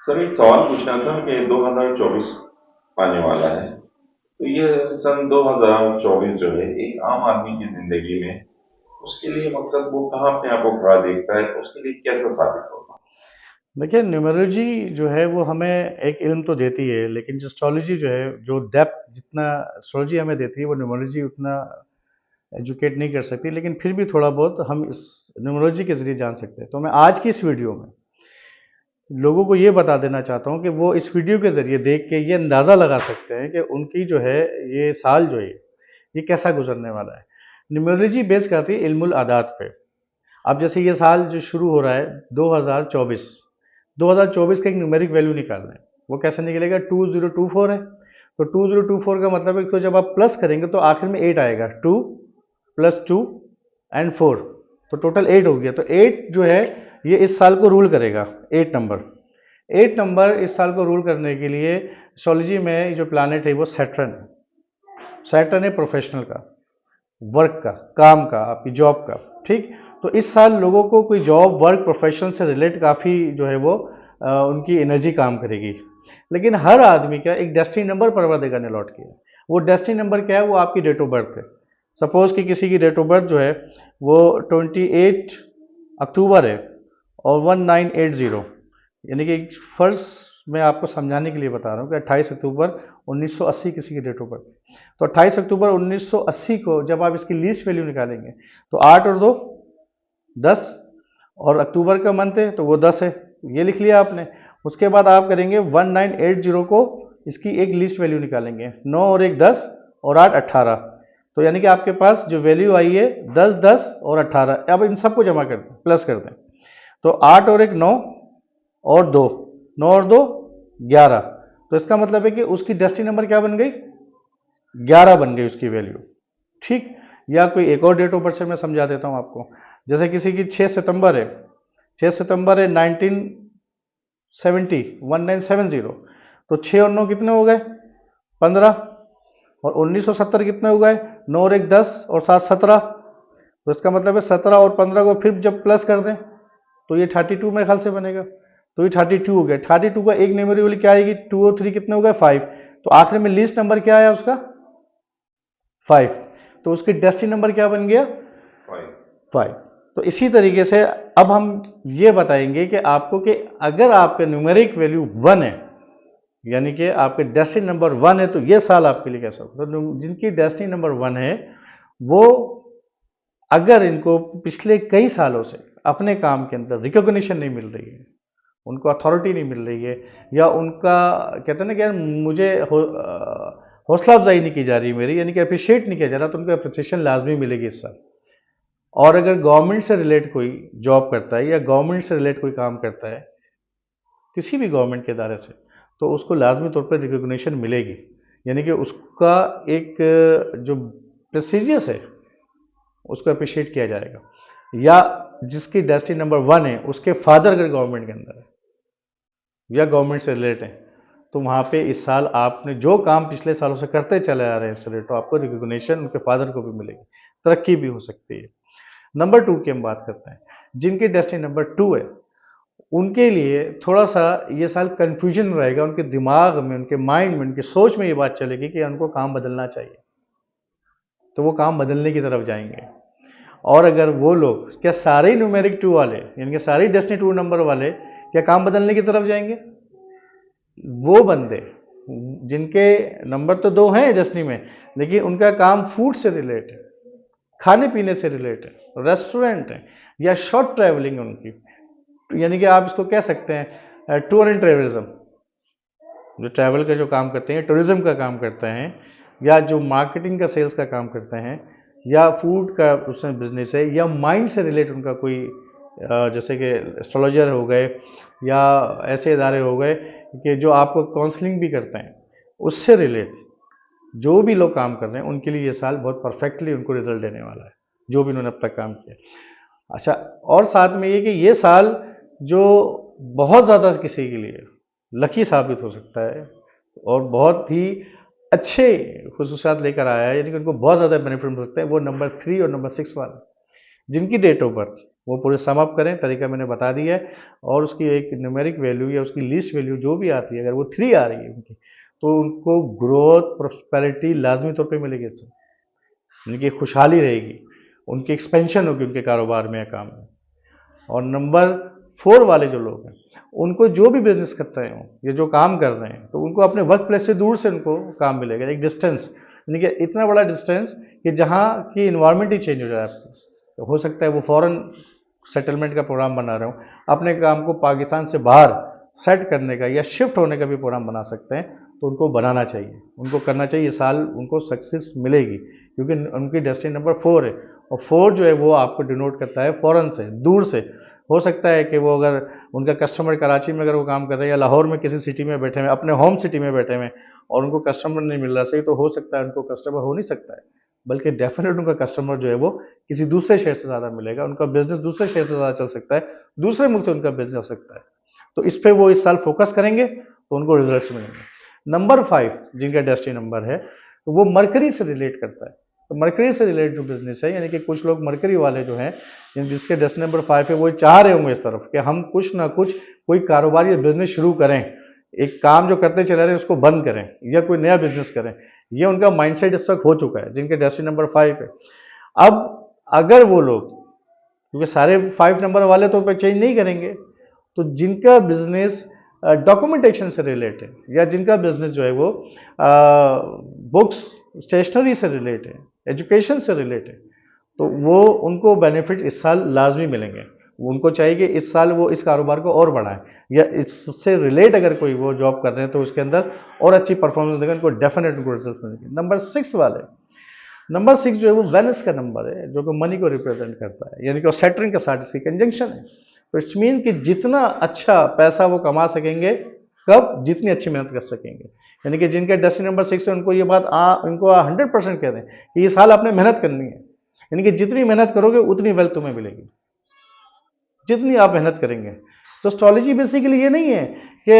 Sir एक सवाल पूछना था कि 2024 आने वाला है। तो ये सन 2024 जो है एक आम आदमी की जिंदगी में उसके लिए मकसद वो कहाँ अपने आप को खड़ा देखता है, तो उसके लिए कैसा साबित होगा? देखिए, न्यूमरोलॉजी जो है वो हमें एक इल्म तो देती है, लेकिन जो एस्ट्रोलॉजी जो है, जो डेप्थ जितना एस्ट्रोलॉजी हमें देती है वो न्यूमरोलॉजी उतना एजुकेट नहीं कर सकती, लेकिन फिर भी थोड़ा बहुत हम इस न्यूमरोलॉजी के ज़रिए जान सकते हैं। तो मैं आज की इस वीडियो में लोगों को ये बता देना चाहता हूँ कि वो इस वीडियो के ज़रिए देख के ये अंदाज़ा लगा सकते हैं कि उनकी जो है ये साल जो है ये कैसा गुजरने वाला है। न्यूमरोलॉजी बेस करती है इल्मुल आदात पे। अब जैसे ये साल जो शुरू हो रहा है 2024, 2024 का एक न्यूमेरिक वैल्यू निकालना है। वो कैसे निकलेगा? 2024 है, तो 2024 का मतलब है कि तो जब आप प्लस करेंगे तो आखिर में 8 आएगा। 2 प्लस 2 एंड 4, तो टोटल 8 हो गया। तो 8 जो है ये इस साल को रूल करेगा। 8 नंबर इस साल को रूल करने के लिए एस्ट्रोलॉजी में जो प्लानट है वो सैटर्न है। सैटर्न है प्रोफेशनल का, वर्क का, काम का, आपकी जॉब का। ठीक, तो इस साल लोगों को कोई जॉब, वर्क, प्रोफेशन से रिलेट काफ़ी जो है वो उनकी एनर्जी काम करेगी। लेकिन हर आदमी का एक डेस्टिनी नंबर परवरदिगार ने अलॉट किया है। वो डेस्टिनी नंबर क्या है? वो आपकी डेट ऑफ बर्थ है। सपोज कि किसी की डेट ऑफ बर्थ जो है वो 28 अक्टूबर है और 1980, यानी कि फर्स्ट, मैं आपको समझाने के लिए बता रहा हूँ कि 28 अक्टूबर 1980 किसी की डेट ऑफ बर्थ। तो 28 अक्टूबर 1980 को जब आप इसकी लीस्ट वैल्यू निकालेंगे तो 8 और 2 10, और अक्टूबर का मंथ है तो वो 10 है, ये लिख लिया आपने। उसके बाद आप करेंगे 1980 को इसकी एक लीस्ट वैल्यू निकालेंगे। 9 और 1 10 और 8 18, तो यानी कि आपके पास जो वैल्यू आई है 10 10 और 18। अब इन सबको जमा कर दें, प्लस कर दें, तो 8 और 1 9 और 2, 9 और 2 11। तो इसका मतलब है कि उसकी डेस्टिनी नंबर क्या बन गई? 11 बन गई उसकी वैल्यू। ठीक, या कोई एक और डेट ऑफ बर्थ से मैं समझा देता हूं आपको। जैसे किसी की 6 सितंबर है, 6 सितंबर है 1970, 1970, तो 6 और 9 कितने हो गए? 15। और 1970 कितने हो गए? 9 और 1 10 और 7 17। तो इसका मतलब है 17 और 15 को फिर जब प्लस कर दें तो ये 32 मेरे ख्याल से बनेगा। तो ये 32 हो गया। 32 का एक मेमोरी वाली क्या आएगी? 2 और 3 कितने हो गए? 5। तो आखिर में लीस्ट नंबर क्या आया उसका? 5। तो उसकी डेस्टिनी नंबर क्या बन गया? 5। तो इसी तरीके से अब हम ये बताएंगे कि आपको कि अगर आपका न्यूमेरिक वैल्यू 1 है, यानी कि आपके डेस्टिनी नंबर 1 है, तो ये साल आपके लिए कैसा होगा। तो जिनकी डेस्टिनी नंबर 1 है वो, अगर इनको पिछले कई सालों से अपने काम के अंदर रिकॉग्निशन नहीं मिल रही है, उनको अथॉरिटी नहीं मिल रही है, या उनका कहते हैं ना कि यार मुझे हौसला अफजाई नहीं की जा रही मेरी, यानी कि अप्रिशिएट नहीं किया जा रहा, तो उनको अप्रिसिएशन लाजमी मिलेगी इस साल। और अगर गवर्नमेंट से रिलेट कोई जॉब करता है या गवर्नमेंट से रिलेट कोई काम करता है किसी भी गवर्नमेंट के इदारे से, तो उसको लाजमी तौर पर रिकॉग्निशन मिलेगी। यानी कि उसका एक जो प्रेस्टिजियस है उसको अप्रिशिएट किया जाएगा। या जिसकी डेस्टिनी नंबर 1 है उसके फादर अगर गवर्नमेंट के अंदर है या गवर्नमेंट से रिलेट है, तो वहाँ पे इस साल आपने जो काम पिछले सालों से करते चले आ रहे हैं इससे रिलेट, तो आपको रिकॉग्निशन उनके फादर को भी मिलेगी, तरक्की भी हो सकती है। नंबर 2 की हम बात करते हैं। जिनकी डेस्टिनी नंबर 2 है उनके लिए थोड़ा सा ये साल कंफ्यूजन रहेगा। उनके दिमाग में, उनके माइंड में, उनकी सोच में ये बात चलेगी कि उनको काम बदलना चाहिए, तो वो काम बदलने की तरफ जाएंगे। और अगर वो लोग, क्या सारे ही न्यूमेरिक 2 वाले, यानी कि सारी डेस्टिनी 2 नंबर वाले क्या काम बदलने की तरफ जाएंगे? वो बंदे जिनके नंबर तो 2 हैं डेस्टिनी में, लेकिन उनका काम फूड से रिलेट है, खाने पीने से रिलेट है, रेस्टोरेंट है, या शॉर्ट ट्रैवलिंग है उनकी, यानी कि आप इसको कह सकते हैं टूर एंड ट्रेवलिज्म, जो ट्रैवल का जो काम करते हैं, टूरिज्म का काम करते हैं, या जो मार्केटिंग का, सेल्स का काम करते हैं, या फूड का उसमें बिजनेस है, या माइंड से रिलेट उनका कोई जैसे कि एस्ट्रोलॉजर हो गए, या ऐसे इदारे हो गए कि जो आपको काउंसलिंग भी करते हैं, उससे रिलेट जो भी लोग काम कर रहे हैं उनके लिए ये साल बहुत परफेक्टली उनको रिजल्ट देने वाला है, जो भी उन्होंने अब तक काम किया। अच्छा, और साथ में ये कि ये साल जो बहुत ज़्यादा किसी के लिए लकी साबित हो सकता है और बहुत ही अच्छे खुसूसियात लेकर आया है, यानी कि उनको बहुत ज़्यादा बेनिफिट मिल सकता है, वो नंबर 3 और नंबर 6 वाले, जिनकी डेट ऑफ बर्थ वो पूरे सम अप करें, तरीका मैंने बता दिया है, और उसकी एक न्यूमेरिक वैल्यू या उसकी लीस्ट वैल्यू जो भी आती है, अगर वो 3 आ रही है उनकी, तो उनको ग्रोथ प्रॉस्पेरिटी लाजमी तौर पे मिलेगी इससे, उनकी खुशहाली रहेगी, उनकी एक्सपेंशन होगी उनके कारोबार में या काम में। और नंबर 4 वाले जो लोग हैं, उनको जो भी बिजनेस करते हैं ये जो काम कर रहे हैं, तो उनको अपने वर्क प्लेस से दूर से उनको काम मिलेगा, एक डिस्टेंस, यानी कि इतना बड़ा डिस्टेंस कि जहाँ की इन्वायरमेंट ही चेंज हो जाए आपकी। तो हो सकता है वो फॉरेन सेटलमेंट का प्रोग्राम बना रहे हो, अपने काम को पाकिस्तान से बाहर सेट करने का या शिफ्ट होने का भी प्रोग्राम बना सकते हैं, तो उनको बनाना चाहिए, उनको करना चाहिए। इस साल उनको सक्सेस मिलेगी क्योंकि उनकी डेस्टिनी नंबर 4 है, और 4 जो है वो आपको डिनोट करता है फॉरेन से, दूर से। हो सकता है कि वो अगर उनका कस्टमर कराची में अगर वो काम कर रहे हैं या लाहौर में किसी सिटी में बैठे हुए, अपने होम सिटी में बैठे हुए, और उनको कस्टमर नहीं मिल रहा सही, तो हो सकता है उनको कस्टमर हो नहीं सकता है, बल्कि डेफिनेट उनका कस्टमर जो है वो किसी दूसरे शहर से ज़्यादा मिलेगा, उनका बिजनेस दूसरे शहर से ज़्यादा चल सकता है, दूसरे मुल्क से उनका बिजनेस हो सकता है। तो इस पर वो इस साल फोकस करेंगे तो उनको रिजल्ट्स मिलेंगे। नंबर 5 जिनका डेस्टिनी नंबर है, तो वो मरकरी से रिलेट करता है। तो मरकरी से रिलेट जो बिजनेस है, यानी कि कुछ लोग मरकरी वाले जो हैं, जिसके डेस्टिनी नंबर 5 है, वो चाह रहे होंगे इस तरफ कि हम कुछ ना कुछ कोई कारोबार या बिजनेस शुरू करें, एक काम जो करते चले रहे हैं उसको बंद करें या कोई नया बिजनेस करें। ये उनका माइंडसेट इस वक्त हो चुका है जिनके डेस्टिनी नंबर 5 है। अब अगर वो लोग, क्योंकि सारे 5 नंबर वाले तो चेंज नहीं करेंगे, तो जिनका बिजनेस डॉक्यूमेंटेशन से रिलेट है या जिनका बिजनेस जो है वो बुक्स स्टेशनरी से रिलेट है, एजुकेशन से रिलेट है, तो वो उनको बेनिफिट इस साल लाजमी मिलेंगे। उनको चाहिए कि इस साल वो इस कारोबार को और बढ़ाएं, या इससे रिलेट अगर कोई वो जॉब कर रहे हैं तो उसके अंदर और अच्छी परफॉर्मेंस देगा, उनको डेफिनेट उनको रिजल्ट मिलेंगे। नंबर 6 वाले, नंबर 6 जो है वो वेनस का नंबर है, जो कि मनी को रिप्रेजेंट करता है, यानी कि सैटर्न के साथ इसकी कंजंक्शन है। तो इट्स मीन कि जितना अच्छा पैसा वो कमा सकेंगे, कब, जितनी अच्छी मेहनत कर सकेंगे। यानी कि जिनके डेस्टिनी नंबर 6 है, उनको ये बात उनको 100% कह दें कि ये साल आपने मेहनत करनी है, यानी कि जितनी मेहनत करोगे उतनी वेल्थ तुम्हें मिलेगी, जितनी आप मेहनत करेंगे। तो एस्ट्रोलॉजी बेसिकली ये नहीं है कि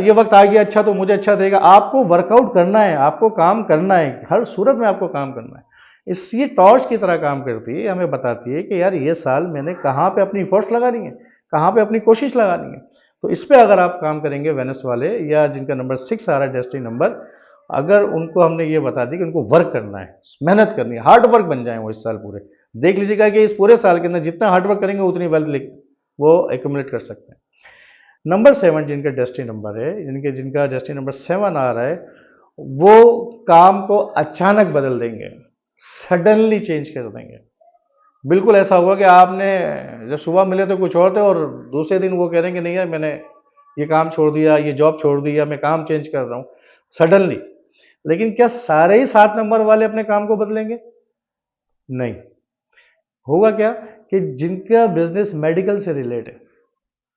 ये वक्त आ गया अच्छा तो मुझे अच्छा देगा, आपको वर्कआउट करना है, आपको काम करना है, हर सूरत में आपको काम करना है। ये टॉर्च की तरह काम करती है, हमें बताती है कि यार ये साल मैंने कहाँ पे अपनी एफर्ट्स लगानी है, कहाँ पे अपनी कोशिश लगानी है। तो इस पर अगर आप काम करेंगे, वेनस वाले या जिनका नंबर 6 आ रहा है डेस्टिनी नंबर, अगर उनको हमने ये बता दी कि उनको वर्क करना है, मेहनत करनी है, हार्ड वर्क बन जाए वो इस साल पूरे, देख लीजिएगा कि इस पूरे साल के अंदर जितना हार्ड वर्क करेंगे उतनी वेल्थ वो एक्यूमुलेट कर सकते हैं। नंबर 7 जिनका डेस्टिनी नंबर है, जिनका डेस्टिनी नंबर 7 आ रहा है, वो काम को अचानक बदल देंगे, सडनली चेंज कर देंगे। बिल्कुल ऐसा होगा कि आपने जब सुबह मिले तो कुछ और थे, और दूसरे दिन वो कह रहे हैं कि नहीं यार मैंने ये काम छोड़ दिया, ये जॉब छोड़ दिया, मैं काम चेंज कर रहा हूँ सडनली। लेकिन क्या सारे ही 7 नंबर वाले अपने काम को बदलेंगे? नहीं। होगा क्या कि जिनका बिजनेस मेडिकल से रिलेट है,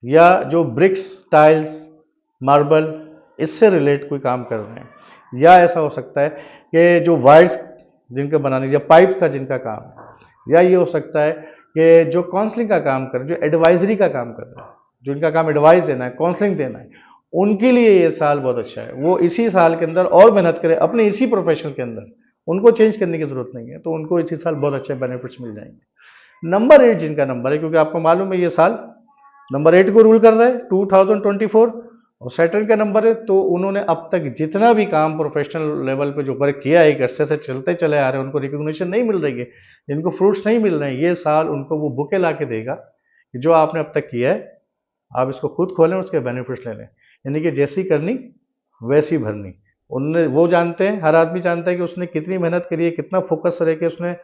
या जो ब्रिक्स, टाइल्स, मार्बल, इससे रिलेट कोई काम कर रहे हैं, या ऐसा हो सकता है कि जो वायर्स जिनके बनाने या पाइप्स का जिनका काम है, या ये हो सकता है कि जो काउंसलिंग का काम कर रहे हैं, जो एडवाइजरी का काम कर रहे हैं, जो इनका काम एडवाइस देना है, काउंसलिंग देना है, उनके लिए ये साल बहुत अच्छा है। वो इसी साल के अंदर और मेहनत करें अपने इसी प्रोफेशन के अंदर, उनको चेंज करने की जरूरत नहीं है, तो उनको इसी साल बहुत अच्छे बेनिफिट्स मिल जाएंगे। नंबर 8 जिनका नंबर है, क्योंकि आपको मालूम है ये साल नंबर 8 को रूल कर रहा है 2024, और सैटर्न का नंबर है, तो उन्होंने अब तक जितना भी काम प्रोफेशनल लेवल पे जो वर्क किया है, एक अरसे से चलते चले आ रहे हैं, उनको रिकॉग्निशन नहीं मिल रही है, जिनको फ्रूट्स नहीं मिल रहे हैं, ये साल उनको वो बुके ला के देगा कि जो आपने अब तक किया है आप इसको खुद खोलें, उसके बेनिफिट्स ले लें। यानी कि जैसी करनी वैसी भरनी। उनने वो जानते हैं, हर आदमी जानता है कि उसने कितनी मेहनत करी है, कितना फोकस रह के उसने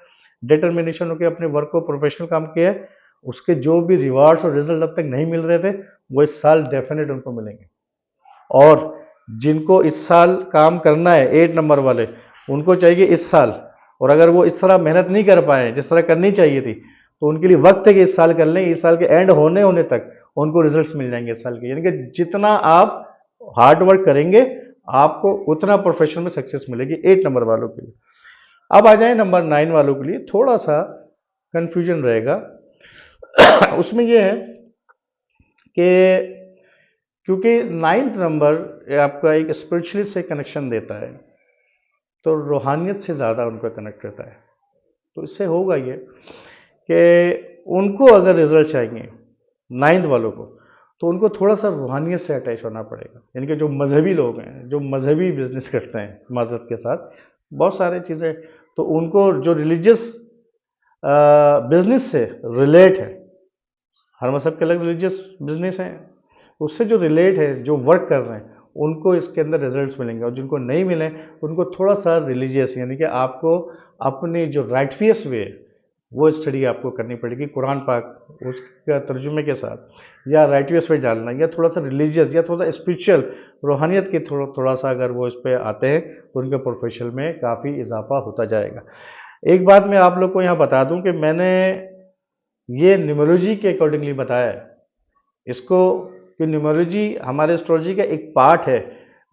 डिटर्मिनेशन होकर अपने वर्क को प्रोफेशनल काम किया है, उसके जो भी रिवार्ड्स और रिजल्ट अब तक नहीं मिल रहे थे वो इस साल डेफिनेट उनको मिलेंगे। और जिनको इस साल काम करना है 8 नंबर वाले, उनको चाहिए इस साल, और अगर वो इस तरह मेहनत नहीं कर पाए जिस तरह करनी चाहिए थी, तो उनके लिए वक्त है कि इस साल कर लें, इस साल के एंड होने तक उनको रिजल्ट्स मिल जाएंगे इस साल के। यानी कि जितना आप हार्ड वर्क करेंगे आपको उतना प्रोफेशन में सक्सेस मिलेगी 8 नंबर वालों के लिए। अब आ जाए नंबर 9 वालों के लिए, थोड़ा सा कंफ्यूजन रहेगा उसमें यह है कि क्योंकि 9th नंबर आपका एक स्पिरिचुअलिस्ट से कनेक्शन देता है, तो रूहानियत से ज़्यादा उनका कनेक्ट रहता है। तो इससे होगा ये कि उनको अगर रिजल्ट चाहिए 9th वालों को, तो उनको थोड़ा सा रूहानियत से अटैच होना पड़ेगा। यानी कि जो मजहबी लोग हैं, जो मजहबी बिजनेस करते हैं मजहब के साथ, बहुत सारी चीज़ें, तो उनको जो रिलीजियस बिजनेस से रिलेट है, हर मजहब के अलग रिलीजियस बिजनेस हैं, उससे जो रिलेट है, जो वर्क कर रहे हैं, उनको इसके अंदर रिजल्ट्स मिलेंगे। और जिनको नहीं मिले उनको थोड़ा सा रिलीजियस, यानी कि आपको अपनी जो राइटफियस वे है वो स्टडी आपको करनी पड़ेगी कुरान पाक उसका तर्जुमे के साथ, या राइटवियस पे डालना, या थोड़ा सा रिलीजियस या थोड़ा सा स्पिरिचुअल रूहानियत की थोड़ा सा अगर वो इस पर आते हैं तो उनके प्रोफेशन में काफ़ी इजाफा होता जाएगा। एक बात मैं आप लोग को यहाँ बता दूं कि मैंने ये न्यूमरोलॉजी के अकॉर्डिंगली बताया है इसको, कि न्यूमरोलॉजी हमारे एस्ट्रोलॉजी का एक पार्ट है,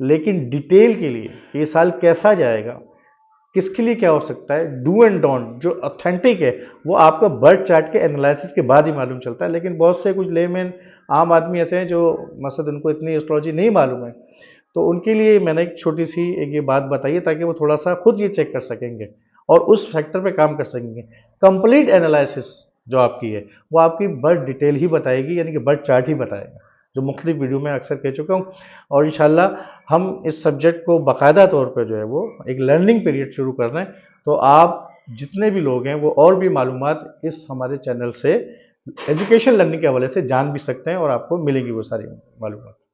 लेकिन डिटेल के लिए ये साल कैसा जाएगा, किसके लिए क्या हो सकता है, डू एंड डोंट जो ऑथेंटिक है वो आपका बर्थ चार्ट के एनालिसिस के बाद ही मालूम चलता है। लेकिन बहुत से कुछ लेमैन आम आदमी ऐसे हैं जो मतलब उनको इतनी एस्ट्रोलॉजी नहीं मालूम है, तो उनके लिए मैंने एक छोटी सी एक ये बात बताई है ताकि वो थोड़ा सा खुद ये चेक कर सकेंगे और उस फैक्टर पे काम कर सकेंगे। कंप्लीट एनालिसिस जो आपकी है वो आपकी बर्थ डिटेल ही बताएगी, यानी कि बर्थ चार्ट ही बताएगा, जो मुख्तलिफ वीडियो में अक्सर कह चुका हूँ। और इंशाल्लाह हम इस सब्जेक्ट को बाकायदा तौर पर जो है वो एक लर्निंग पीरियड शुरू कर रहे हैं, तो आप जितने भी लोग हैं वो और भी मालूमात इस हमारे चैनल से एजुकेशन लर्निंग के हवाले से जान भी सकते हैं और आपको मिलेंगी वो सारी मालूमात।